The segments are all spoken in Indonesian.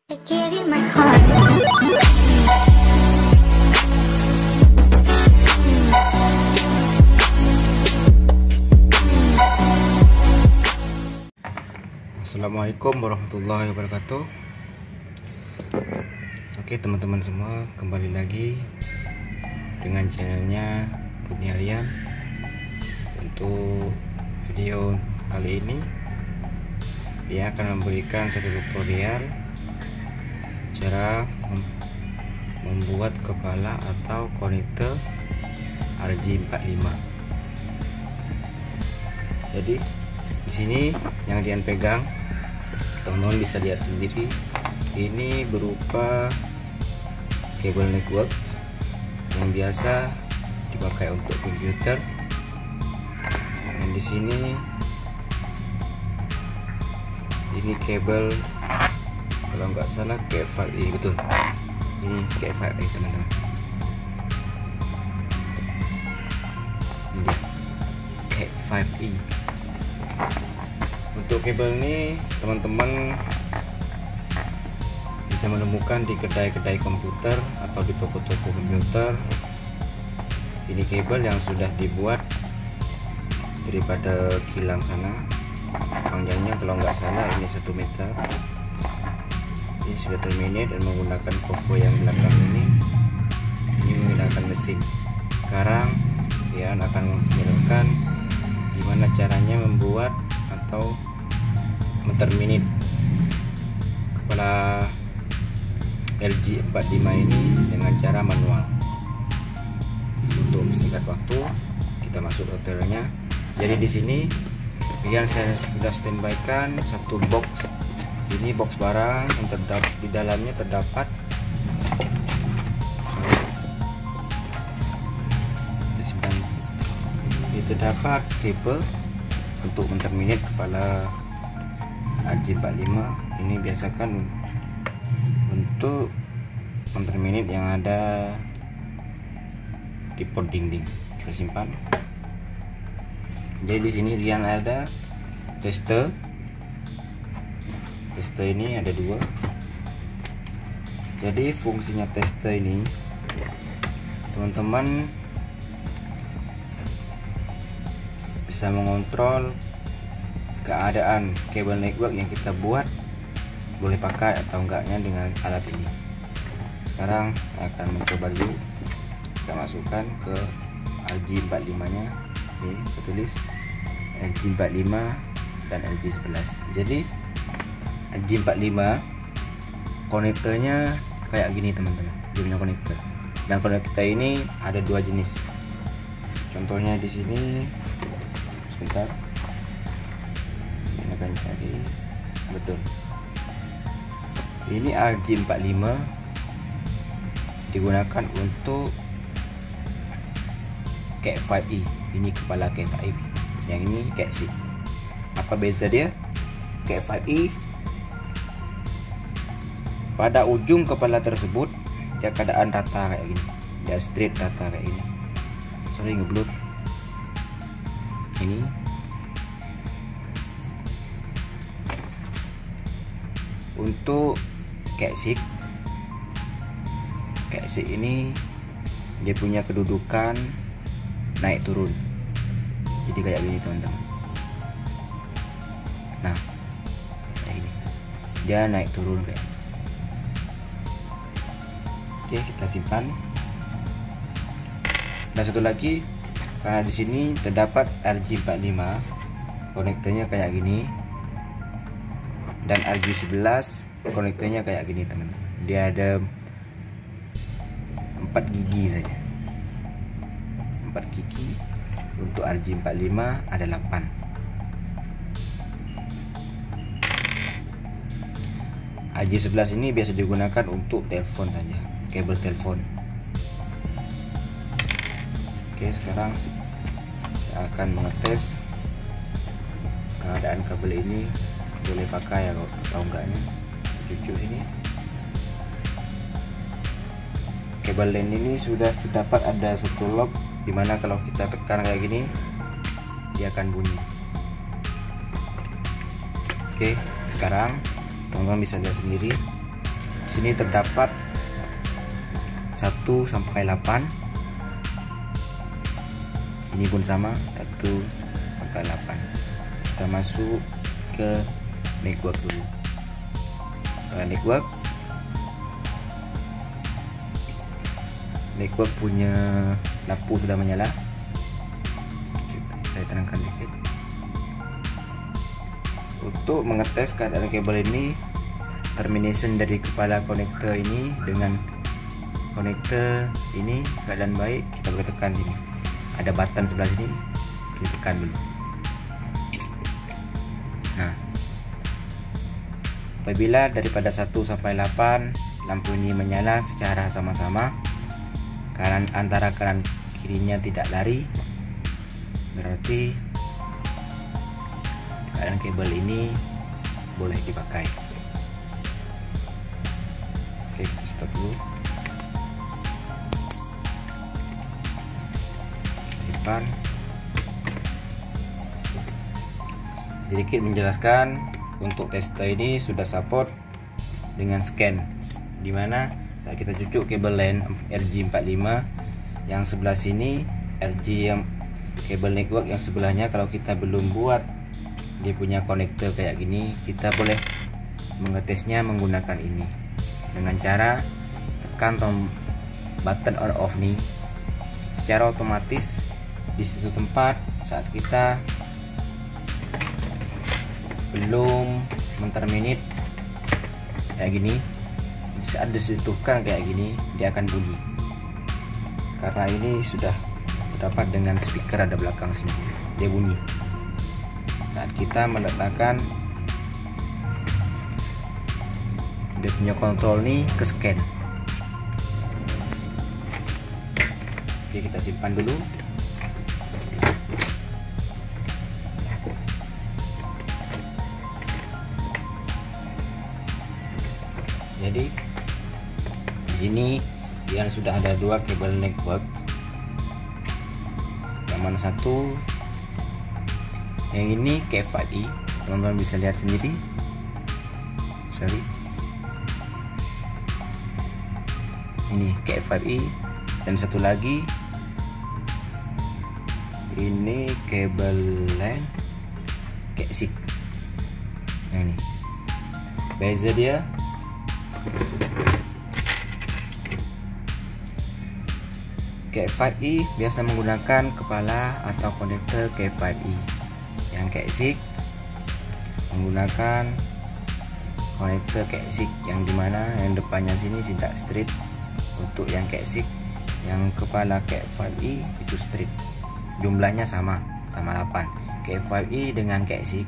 I gave you my heart. Assalamualaikum warahmatullahi wabarakatuh. Oke teman-teman semua, kembali lagi dengan channelnya Dunia Rian. Untuk video kali ini dia akan memberikan satu tutorial cara membuat kepala atau konektor RJ45. Jadi di sini yang Dian pegang, teman-teman bisa lihat sendiri, ini berupa kabel network yang biasa dipakai untuk komputer. Dan di sini ini kabel, kalau nggak salah K5i, betul, ini K5i teman-teman. Ini dia, K5i. Untuk kabel ini teman-teman bisa menemukan di kedai-kedai komputer atau di toko-toko komputer. Ini kabel yang sudah dibuat daripada kilang sana. Panjangnya kalau nggak salah ini 1 meter. Ini sudah terminate dan menggunakan povo yang belakang ini menggunakan mesin. Sekarang Dian akan menjelaskan gimana caranya membuat atau menterminate kepala RJ45 ini dengan cara manual. Untuk singkat waktu, kita masuk tutorialnya. Jadi di sini saya sudah standby kan satu box. Ini box barang yang di dalamnya terdapat terdapat staple untuk menterminate kepala RJ45. Ini biasakan untuk menterminate yang ada di port dinding. Kita simpan. Jadi di sini Rian ada tester. Tester ini ada 2. Jadi fungsinya tester ini, teman-teman bisa mengontrol keadaan kabel network yang kita buat boleh pakai atau enggaknya dengan alat ini. Sekarang akan mencoba dulu. Kita masukkan ke RJ45 nya. Oke, kita tulis RJ45 dan RJ11. Jadi RJ45 konektornya kayak gini teman-teman, dia punya konektor. Dan konektor ini ada 2 jenis. Contohnya di sini, sebentar, ini akan cari, betul. Ini RJ45 digunakan untuk K5i. Ini kepala K5i. Yang ini K6. Apa beza dia? K5i pada ujung kepala tersebut dia keadaan rata kayak gini, dia straight rata kayak ini. Sorry ngeblur. Ini untuk K6 ini dia punya kedudukan naik turun, jadi kayak gini teman-teman. Nah kayak gini, dia naik turun kayak. Oke, kita simpan. Dan satu lagi, karena di sini terdapat RJ45, konektornya kayak gini, dan RJ11 konektornya kayak gini teman-teman. Dia ada 4 gigi saja. 4 gigi. Untuk RJ45 ada 8. RJ11 ini biasa digunakan untuk telepon saja, kabel telepon. Oke, sekarang saya akan mengetes keadaan kabel ini boleh pakai atau enggaknya. Cucuk ini kabel LAN ini sudah terdapat ada satu lock, dimana kalau kita tekan kayak gini dia akan bunyi. Oke, sekarang teman-teman bisa lihat sendiri Sini terdapat 1 sampai 8. Ini pun sama, 1 sampai 8. Kita masuk ke network dulu. Network punya lampu sudah menyala. Saya terangkan dikit. Untuk mengetes keadaan kabel ini, termination dari kepala konektor ini dengan konektor ini keadaan baik, kita boleh tekan sini. Ada button sebelah sini, kita tekan dulu. Nah, apabila daripada 1 sampai 8 lampu ini menyala secara sama-sama, antara kanan kirinya tidak lari, berarti keadaan kabel ini boleh dipakai. Oke, stop dulu. Simpan. Sedikit menjelaskan, untuk tester ini sudah support dengan scan, dimana saat kita cucuk kabel LAN RJ45 yang sebelah sini, RJ yang kabel network yang sebelahnya, kalau kita belum buat dia punya konektor kayak gini, kita boleh mengetesnya menggunakan ini dengan cara tekan button on off nih, secara otomatis di situ tempat saat kita belum menterminate kayak gini, saat disentuhkan kayak gini dia akan bunyi, karena ini sudah terdapat dengan speaker ada belakang sini, dia bunyi saat kita meletakkan dia punya kontrol nih ke scan. Oke, kita simpan dulu. Jadi di sini dia sudah ada 2 kabel network. Yang mana satu, yang ini K5i, teman-teman bisa lihat sendiri. Sorry. Ini K5i, dan satu lagi ini kabel LAN K6. Nah, ini beza dia. K5i biasa menggunakan kepala atau konektor K5i. Yang K6 menggunakan konektor K6 yang dimana yang depannya sini tidak straight. Untuk yang K6, yang kepala K5i itu straight. Jumlahnya sama 8. K5i dengan K6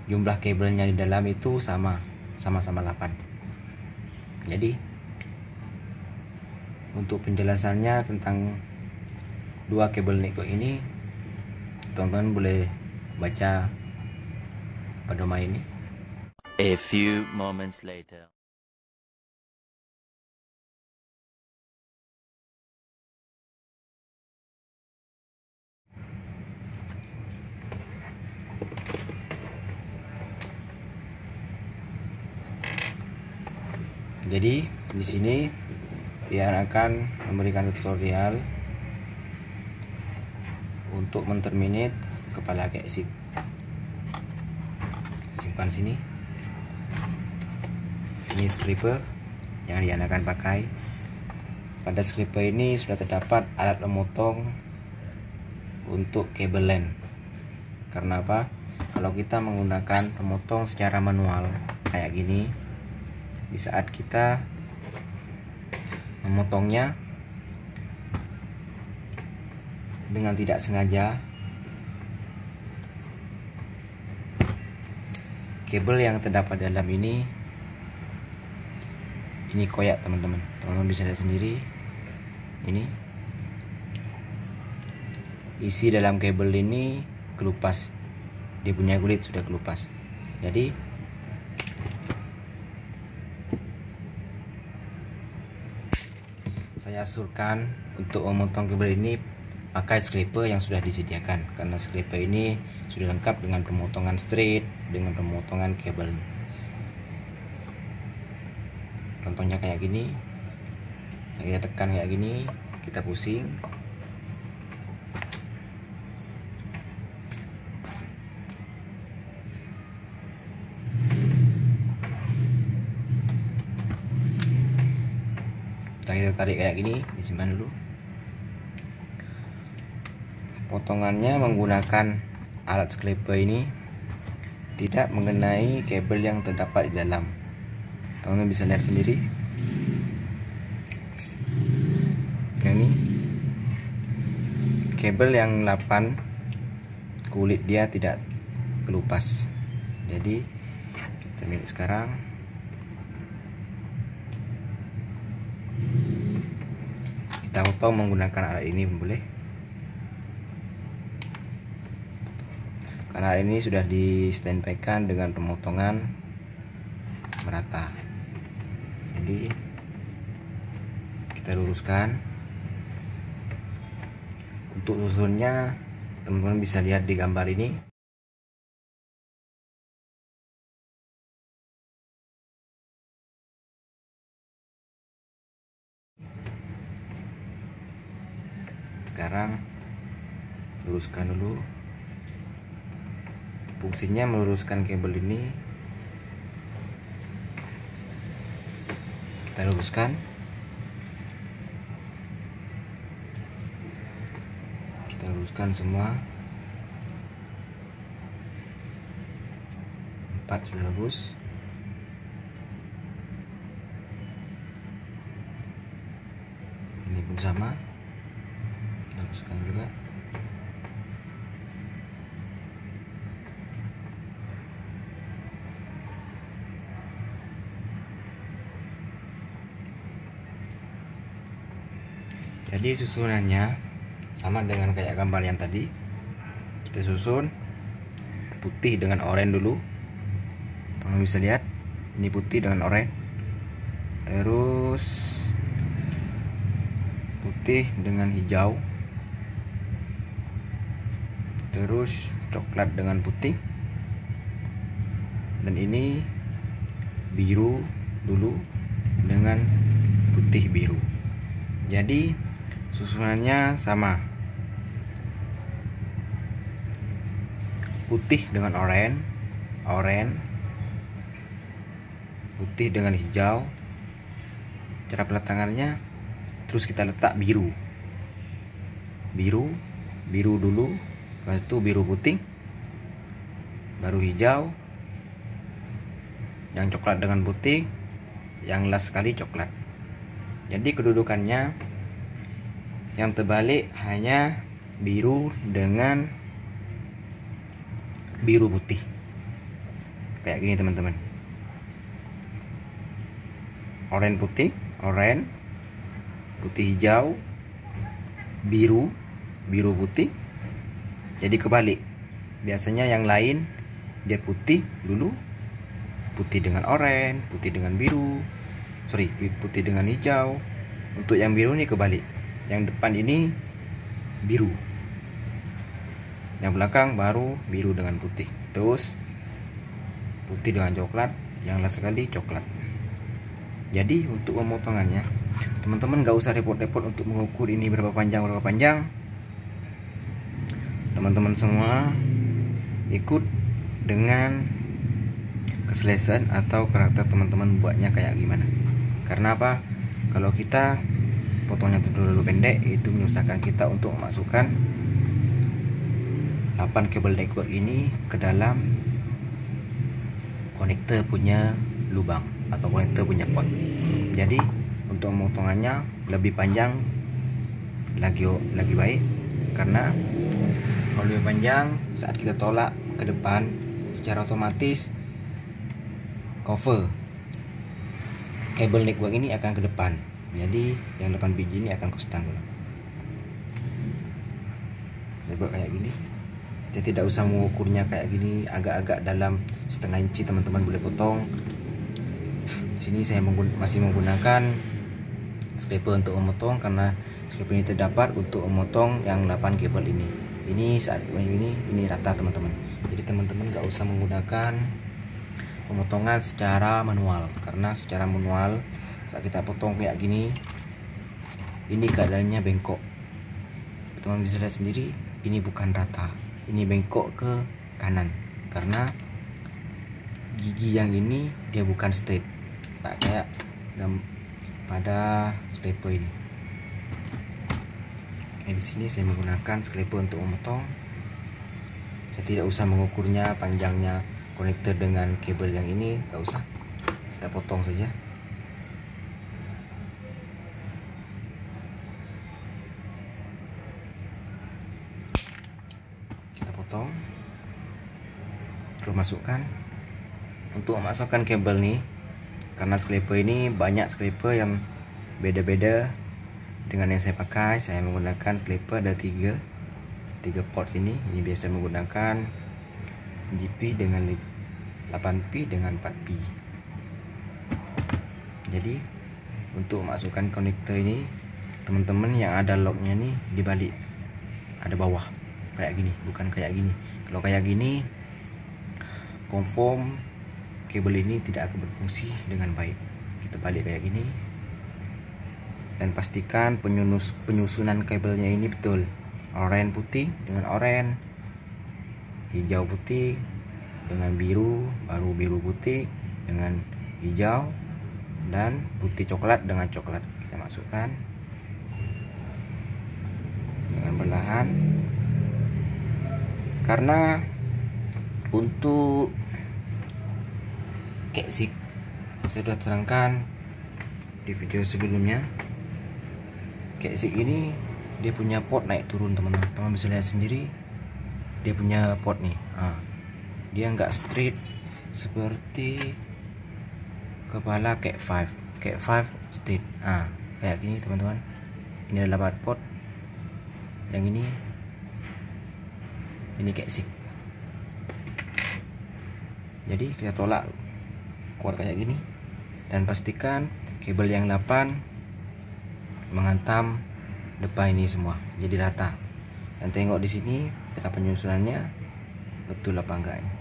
jumlah kabelnya di dalam itu sama-sama 8. Jadi untuk penjelasannya tentang 2 kabel network ini, teman-teman boleh baca pedoman ini. A few moments later. Jadi di sini dia akan memberikan tutorial untuk menterminate kepala K6. Simpan sini. Ini scraper yang dia akan pakai. Pada scraper ini sudah terdapat alat pemotong untuk kabel LAN. Karena apa? Kalau kita menggunakan pemotong secara manual kayak gini, di saat kita memotongnya dengan tidak sengaja, kabel yang terdapat dalam ini koyak, teman-teman bisa lihat sendiri. Ini isi dalam kabel ini kelupas, dia punya kulit sudah kelupas. Jadi saya asurkan untuk memotong kabel ini pakai scraper yang sudah disediakan, karena scraper ini sudah lengkap dengan pemotongan straight, dengan pemotongan kabel. contohnya kayak gini, kita tekan kayak gini, kita pusing. Kita tarik kayak gini, disimpan dulu. Potongannya menggunakan alat scraper ini tidak mengenai kabel yang terdapat di dalam. Teman-teman bisa lihat sendiri. Yang ini kabel yang 8, kulit dia tidak kelupas. Jadi kita milik sekarang. Kita potong menggunakan alat ini boleh. Karena ini sudah di standby-kan dengan pemotongan merata. Jadi kita luruskan. Untuk susunnya teman-teman bisa lihat di gambar ini. Sekarang luruskan dulu. Fungsinya meluruskan kabel ini. Kita luruskan. Kita luruskan semua. 4 sudah lurus. Ini pun sama. Luruskan juga. Jadi susunannya sama dengan kayak gambar yang tadi. Kita susun putih dengan oranye dulu. Teman bisa lihat, ini putih dengan oranye. Terus putih dengan hijau. Terus coklat dengan putih. Dan ini biru dulu dengan putih biru. Jadi susunannya sama. Putih dengan oranye, putih dengan hijau. Cara peletangannya, terus kita letak biru dulu, habis itu biru putih, baru hijau, yang coklat dengan putih, yang last sekali coklat. Jadi kedudukannya yang terbalik hanya biru dengan biru putih. Kayak gini teman-teman. Oranye putih, oranye, putih hijau, biru putih. Jadi kebalik. Biasanya yang lain dia putih dulu, putih dengan oranye, putih dengan biru. Putih dengan hijau. Untuk yang biru ini kebalik. Yang depan ini biru, yang belakang baru biru dengan putih, terus putih dengan coklat, yang last sekali coklat. Jadi untuk pemotongannya teman-teman gak usah repot-repot untuk mengukur ini berapa panjang. Teman-teman semua ikut dengan keselesaan atau karakter teman-teman buatnya kayak gimana. Karena apa? Kalau kita potongnya terlalu pendek, itu menyusahkan kita untuk memasukkan 8 kabel network ini ke dalam konektor punya lubang atau konektor punya port. Jadi untuk pemotongannya lebih panjang lagi baik, karena kalau lebih panjang saat kita tolak ke depan secara otomatis cover kabel network ini akan ke depan. Jadi yang 8 biji ini akan kostang dulu. Saya buat kayak gini. Jadi tidak usah mengukurnya kayak gini, agak-agak dalam setengah inci teman-teman boleh potong. Di sini saya masih menggunakan scraper untuk memotong, karena scraper ini terdapat untuk memotong yang 8 kabel ini. Ini saat ini rata teman-teman. Jadi teman-teman gak usah menggunakan pemotongan secara manual, karena secara manual Saat kita potong kayak gini, ini keadaannya bengkok. Teman bisa lihat sendiri, ini bukan rata, ini bengkok ke kanan karena gigi yang ini dia bukan straight, tak kayak pada scraper ini. Di sini saya menggunakan scraper untuk memotong. Saya tidak usah mengukurnya panjangnya konektor dengan kabel yang ini, gak usah, kita potong saja. Kita potong, terus masukkan. Untuk memasukkan kabel nih, karena scraper ini banyak scraper yang beda-beda dengan yang saya pakai. Saya menggunakan scraper ada 3 port ini. Ini biasa menggunakan GP dengan 8P dengan 4P. Jadi untuk masukkan konektor ini, teman-teman yang ada locknya nih dibalik, ada bawah kayak gini, bukan kayak gini. Kalau kayak gini, confirm kabel ini tidak akan berfungsi dengan baik. Kita balik kayak gini dan pastikan penyusunan kabelnya ini betul. Oranye putih dengan oranye, hijau putih dengan biru, baru biru putih dengan hijau, dan putih coklat dengan coklat. Kita masukkan dengan perlahan, karena untuk casing saya sudah terangkan di video sebelumnya. Casing ini dia punya port naik turun, teman-teman bisa lihat sendiri, dia punya port nih. Dia nggak straight seperti kepala Cat 5 straight. Kayak gini teman-teman. Ini adalah port. Yang ini casing. Jadi kita tolak keluar kayak gini dan pastikan kabel yang 8 menghantam depan ini semua jadi rata. Dan tengok di sini cara penyusunannya betul apa enggaknya.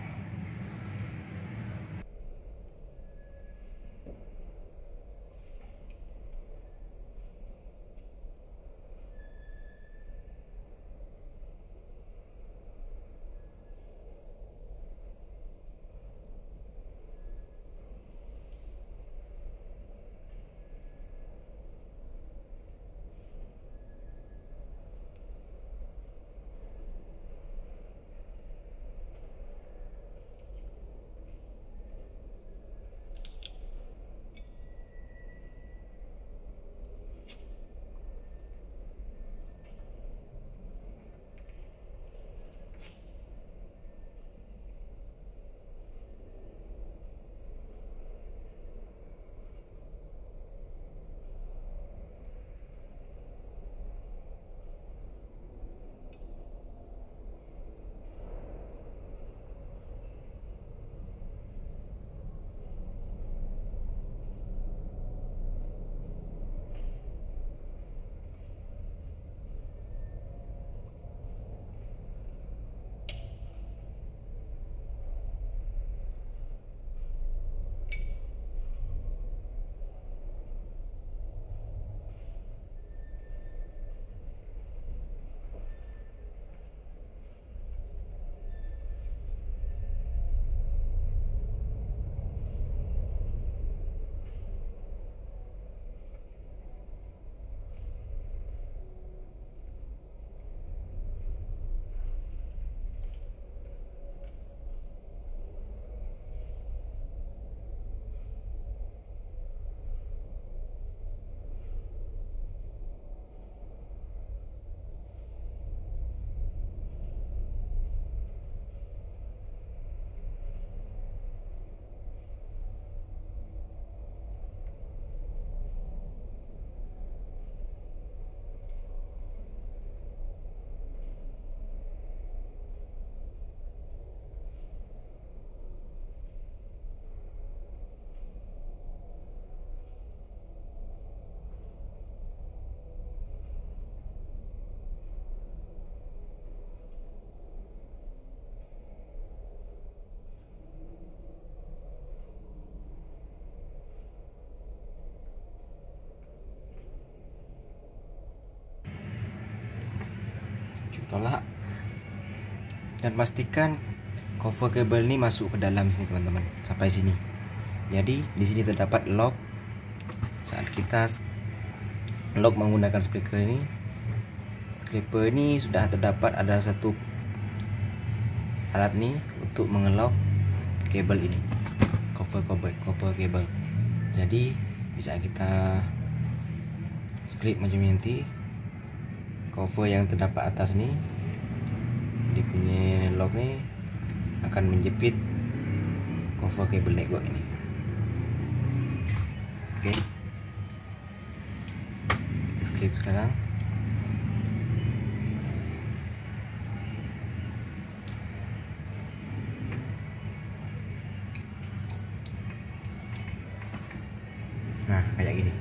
tolak dan pastikan cover kabel ini masuk ke dalam sini teman-teman, sampai sini. Jadi di sini terdapat lock. Saat kita lock menggunakan speaker ini, clipper ini sudah terdapat ada satu alat nih untuk mengelok kabel ini, cover kabel. Jadi bisa kita clip macam ini, nanti cover yang terdapat atas nih, dia punya lock nih akan menjepit cover kabel network ini. Oke, kita clip sekarang. Nah, kayak gini.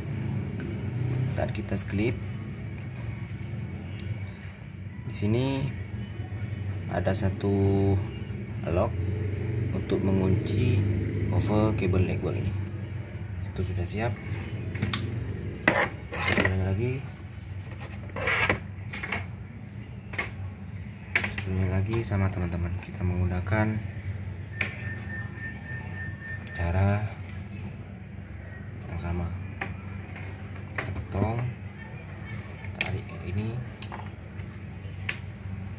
Saat kita clip, di sini ada satu lock untuk mengunci cover kabel network ini. Itu sudah siap. Satunya lagi sama teman-teman, kita menggunakan cara yang sama. Kita potong, tarik kayak ini,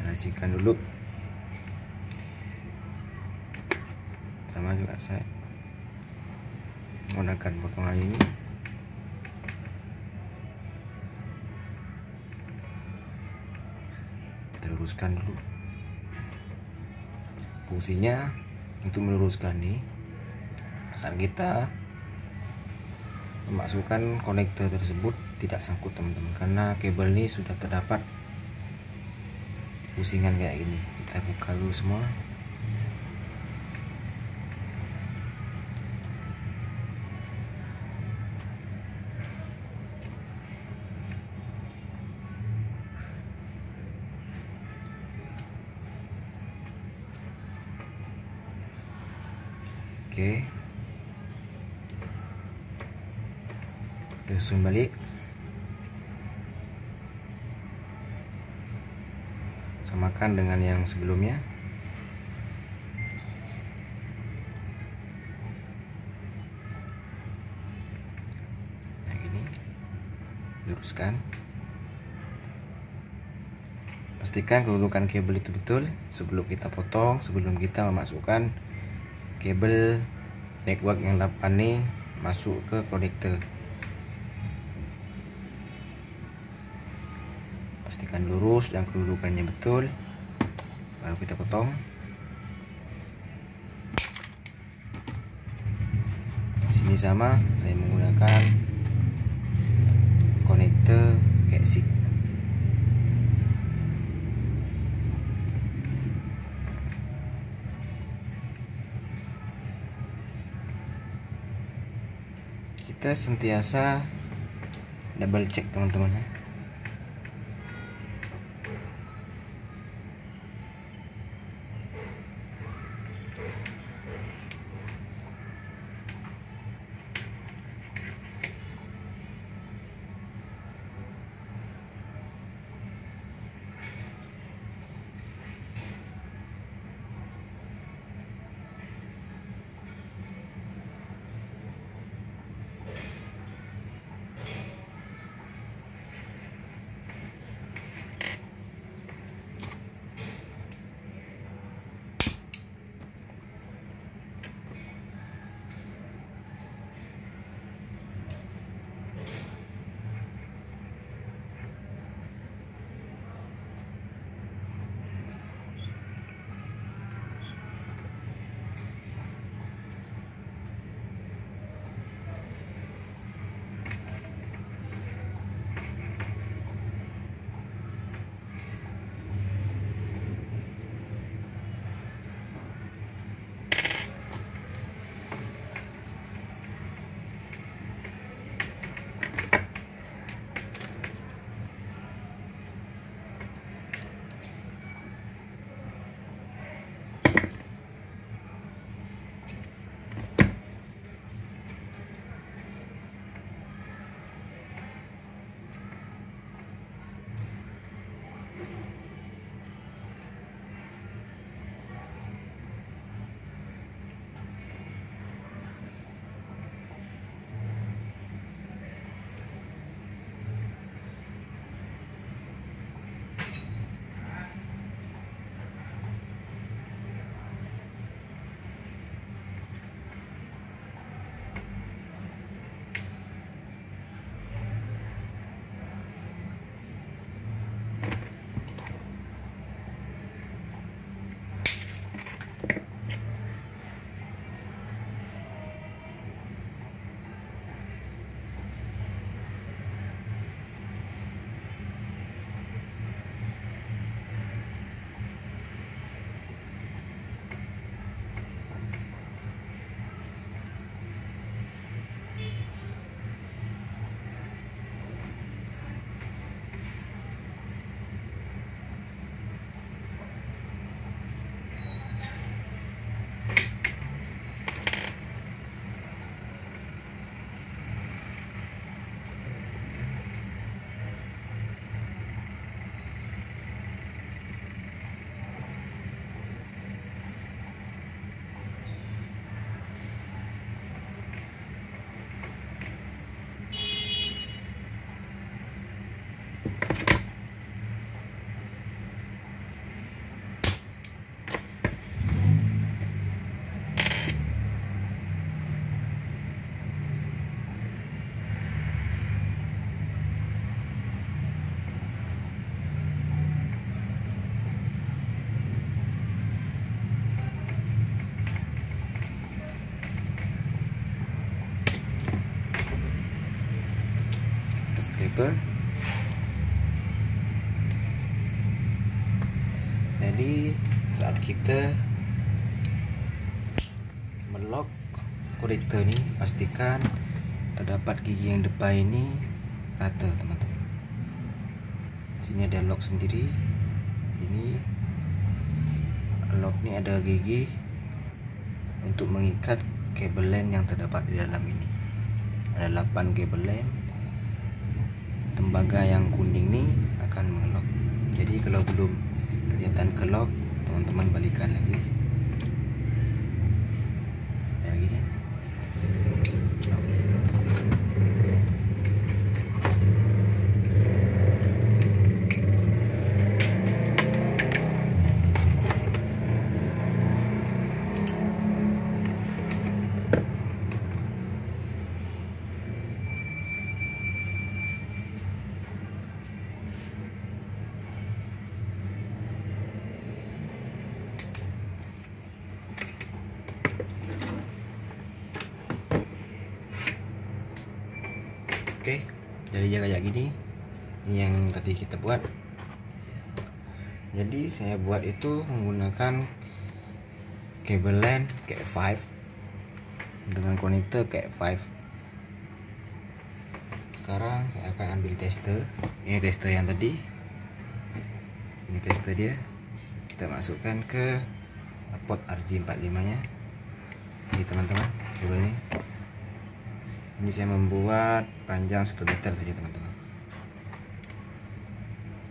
racikan dulu. Sama juga saya menggunakan potongan ini. Kita luruskan dulu. Fungsinya untuk meluruskan nih, saat kita memasukkan konektor tersebut tidak sangkut teman-teman, karena kabel ini sudah terdapat pusingan kayak gini. Kita buka dulu semua. Oke, susun balik, samakan dengan yang sebelumnya. Nah ini, luruskan. Pastikan kedudukan kabel itu betul sebelum kita potong, sebelum kita memasukkan kabel network yang 8 nih masuk ke konektor. Pastikan lurus dan kedudukannya betul, baru kita potong. Di sini sama, saya menggunakan konektor Keksik. Kita sentiasa double check teman-teman ya. tipe. Jadi saat kita melock konektor ini, pastikan terdapat gigi yang depan ini rata teman-teman. Sini ada lock sendiri. Ini lock ini ada gigi untuk mengikat kabel LAN yang terdapat di dalam ini. Ada 8 kabel LAN. Tembaga yang kuning ini akan mengelok. Jadi kalau belum kelihatan kelok, teman-teman balikan lagi. Ya gini. Oke, jadi kayak gini. Ini yang tadi kita buat. Jadi saya buat itu menggunakan kabel LAN Cat5 dengan konektor Cat5. Sekarang saya akan ambil tester. Ini tester yang tadi. Ini tester dia. Kita masukkan ke port RJ45 nya. Ini teman-teman, kabel ini. Ini saya membuat panjang 1 meter saja teman-teman.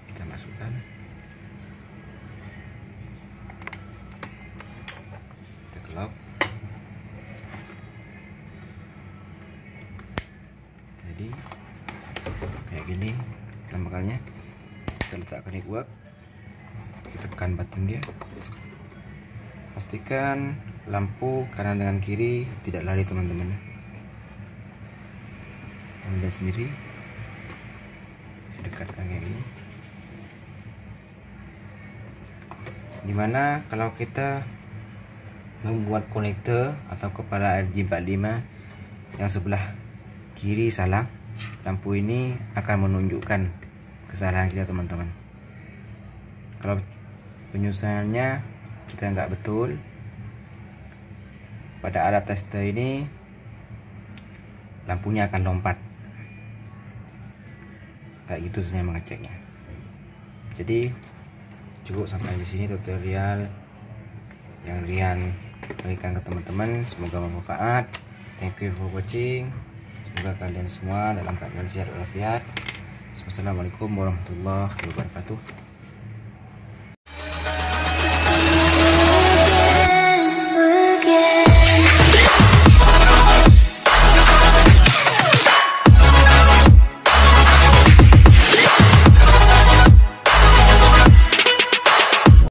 Kita masukkan. Kita kelop. Jadi kayak gini tampakannya. Kita letakkan network. Kita tekan button dia. Pastikan lampu kanan dengan kiri tidak lari teman-teman. Anda sendiri dekatkan kayak ini. Dimana kalau kita membuat konektor atau kepala RJ45 yang sebelah kiri salah, lampu ini akan menunjukkan kesalahan kita teman-teman. Kalau penyusunannya kita nggak betul, pada alat tester ini lampunya akan lompat. Kayak gitu saya mengeceknya. Jadi cukup sampai di sini tutorial yang Rian berikan ke teman-teman. Semoga bermanfaat. Thank you for watching. Semoga kalian semua dalam keadaan sehat walafiat. Wassalamualaikum warahmatullahi wabarakatuh.